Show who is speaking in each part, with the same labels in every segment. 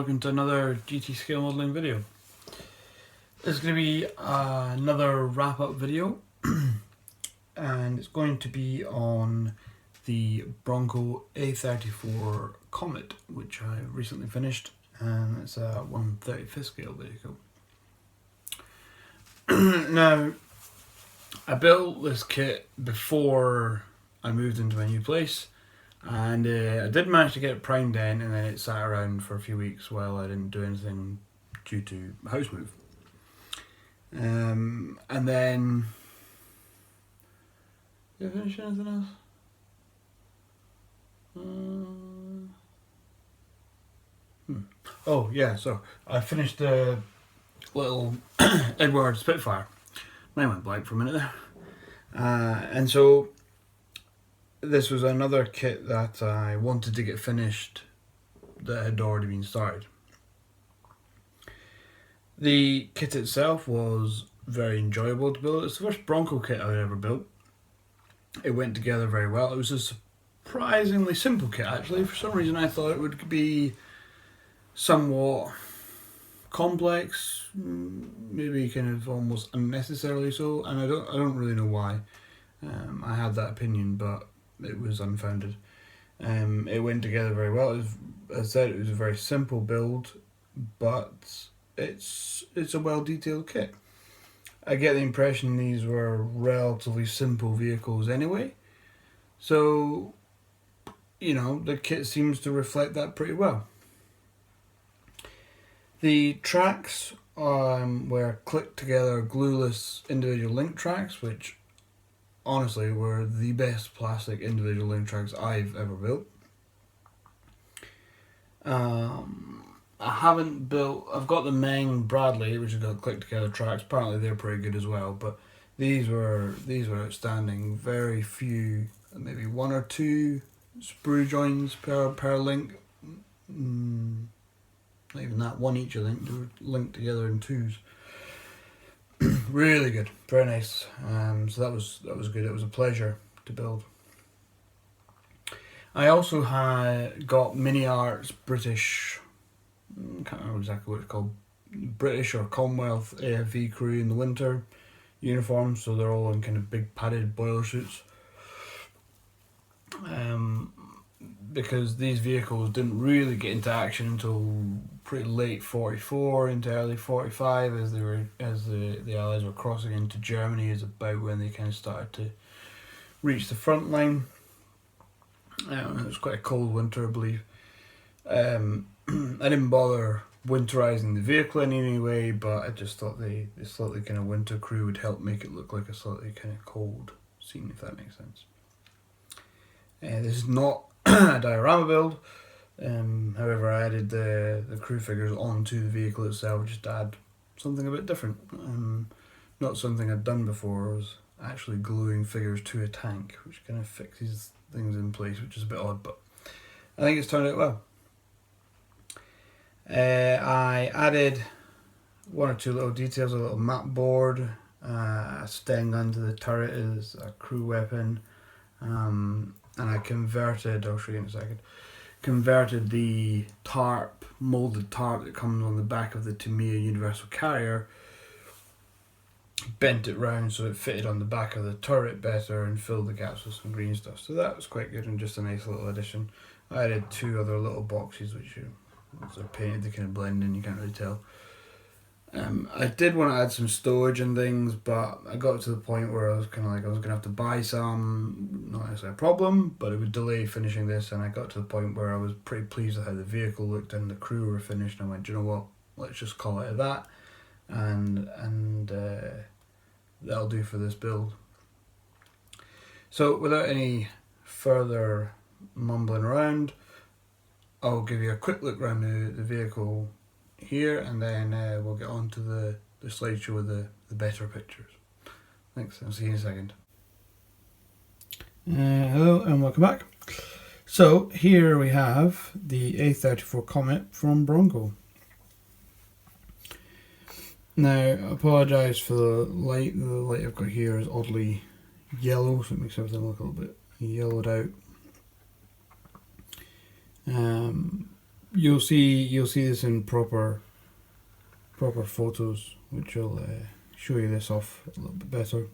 Speaker 1: welcome to another GT scale modelling video. This is going to be another wrap up video and it's going to be on the Bronco A34 Comet, which I recently finished, and it's a 1/35th scale vehicle. Now, I built this kit before I moved into my new place, and I did manage to get it primed in, and then it sat around for a few weeks while I didn't do anything due to a house move. And then, did I finish anything else? Oh yeah, so I finished the little Edward Spitfire. Mine went blank for a minute there. And so this was another kit that I wanted to get finished that had already been started. The kit itself was very enjoyable to build. It's the first Bronco kit I've ever built. It went together very well. It was a surprisingly simple kit actually. For some reason I thought it would be somewhat complex, maybe kind of almost unnecessarily so, and I don't really know why. I had that opinion, but it was unfounded. It went together very well. As I said, it was a very simple build, but it's a well detailed kit. I get the impression these were relatively simple vehicles anyway, so you know, the kit seems to reflect that pretty well. The tracks were clicked together glueless individual link tracks, which honestly were the best plastic individual link tracks I've ever built. I've got the Meng Bradley, which has got clicked together tracks. Apparently they're pretty good as well, but these were outstanding. Very few, maybe one or two sprue joins per link. Not even that, one each I think. They were linked together in twos. Really good, very nice. So that was good. It was a pleasure to build. I also got Miniart's British, can't remember exactly what it's called, British or Commonwealth AFV crew in the winter uniforms, so they're all in kind of big padded boiler suits. Because these vehicles didn't really get into action until pretty late 44 into early 45, as the Allies were crossing into Germany, is about when they kind of started to reach the front line. It was quite a cold winter, I believe. I didn't bother winterizing the vehicle in any way, but I just thought the slightly kind of winter crew would help make it look like a slightly kind of cold scene, if that makes sense. This is not a diorama build. However, I added the crew figures onto the vehicle itself just to add something a bit different. Not something I'd done before. Was actually gluing figures to a tank, which kind of fixes things in place, which is a bit odd, but I think it's turned out well. I added one or two little details, a little map board, a Sten gun to the turret as a crew weapon, and I converted, I'll show you in a second, converted the tarp, moulded tarp that comes on the back of the Tamiya Universal Carrier, bent it round so it fitted on the back of the turret better and filled the gaps with some green stuff. So that was quite good and just a nice little addition. I added two other little boxes which once they're painted they kind of blend in, you can't really tell. I did want to add some storage and things, but I got to the point where I was kind of like I was going to have to buy some, not necessarily a problem, but it would delay finishing this, and I got to the point where I was pretty pleased with how the vehicle looked and the crew were finished, and I went, do you know what, let's just call it that, and that'll do for this build. So without any further mumbling around, I'll give you a quick look around the vehicle here, and then we'll get on to the slideshow with the better pictures. Thanks, I'll see you in a second. Hello and welcome back. So here we have the A34 Comet from Bronco. Now I apologise for the light I've got here is oddly yellow, so it makes everything look a little bit yellowed out. you'll see this in proper photos, which will show you this off a little bit better.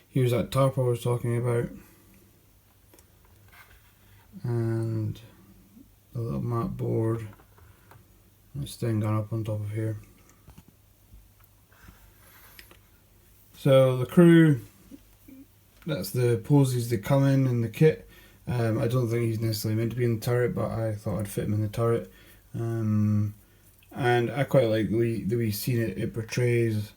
Speaker 1: Here's that tarp I was talking about, and the little mat board, this thing gone up on top of here. So the crew, that's the poses that come in the kit. I don't think he's necessarily meant to be in the turret, but I thought I'd fit him in the turret. And I quite like the wee scene it portrays.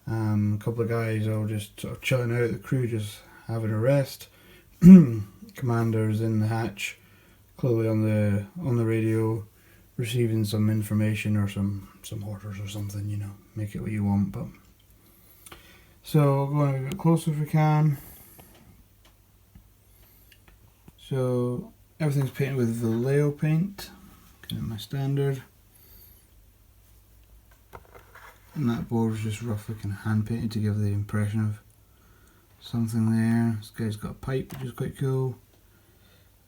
Speaker 1: A couple of guys all just sort of chilling out, the crew just having a rest. Commander's in the hatch, clearly on the radio, receiving some information or some orders or something, you know, make it what you want. But so go on a bit closer if we can. So everything's painted with Vallejo paint, kind of my standard. And that board was just roughly kind of hand painted to give the impression of something there. This guy's got a pipe, which is quite cool.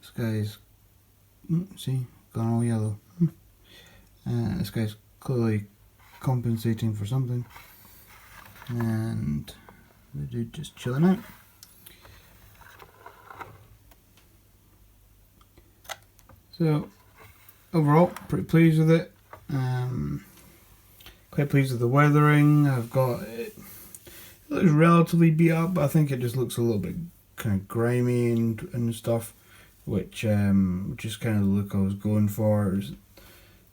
Speaker 1: This guy's, see, gone all yellow. This guy's clearly compensating for something. And the dude just chilling out. So overall, pretty pleased with it. Quite pleased with the weathering. I've got it looks relatively beat up, but I think it just looks a little bit kind of grimy and stuff, which is kind of the look I was going for.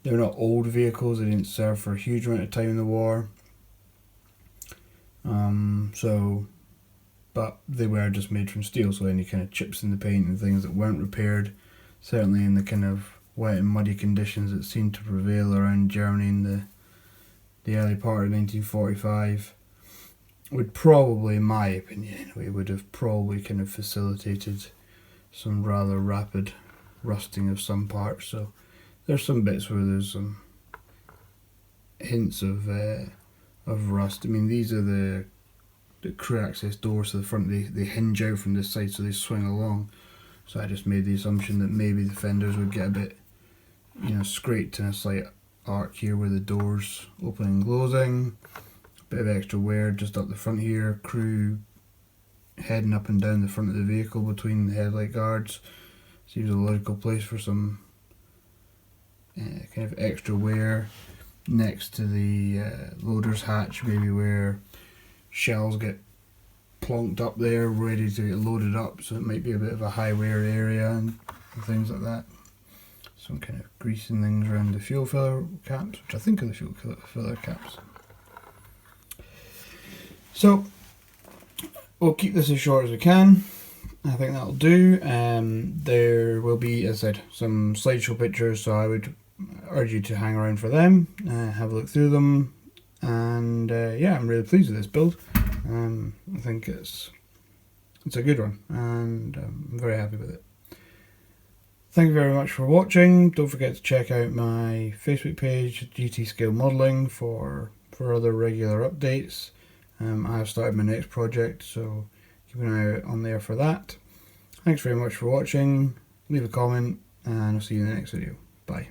Speaker 1: They're not old vehicles, they didn't serve for a huge amount of time in the war. But they were just made from steel, so any kind of chips in the paint and things that weren't repaired, certainly in the kind of wet and muddy conditions that seemed to prevail around Germany in the early part of 1945, would probably, in my opinion, we would have probably kind of facilitated some rather rapid rusting of some parts. So there's some bits where there's some hints of rust. I mean, these are the crew access doors to the front. They hinge out from this side, so they swing along. So I just made the assumption that maybe the fenders would get a bit, you know, scraped in a slight arc here where the doors open and closing. Bit of extra wear just up the front here. Crew heading up and down the front of the vehicle between the headlight guards. Seems a logical place for some kind of extra wear next to the loader's hatch, maybe where shells get plonked up there ready to get loaded up, so it might be a bit of a high wear area and things like that. Some kind of greasing things around the fuel filler caps, which I think are the fuel filler caps. So we'll keep this as short as we can. I think that'll do. There will be, as I said, some slideshow pictures, so I would urge you to hang around for them, have a look through them, and yeah, I'm really pleased with this build. I think it's a good one, and I'm very happy with it. Thank you very much for watching. Don't forget to check out my Facebook page, GT Scale Modelling, for other regular updates. I have started my next project, so keep an eye out on there for that. Thanks very much for watching. Leave a comment, and I'll see you in the next video. Bye.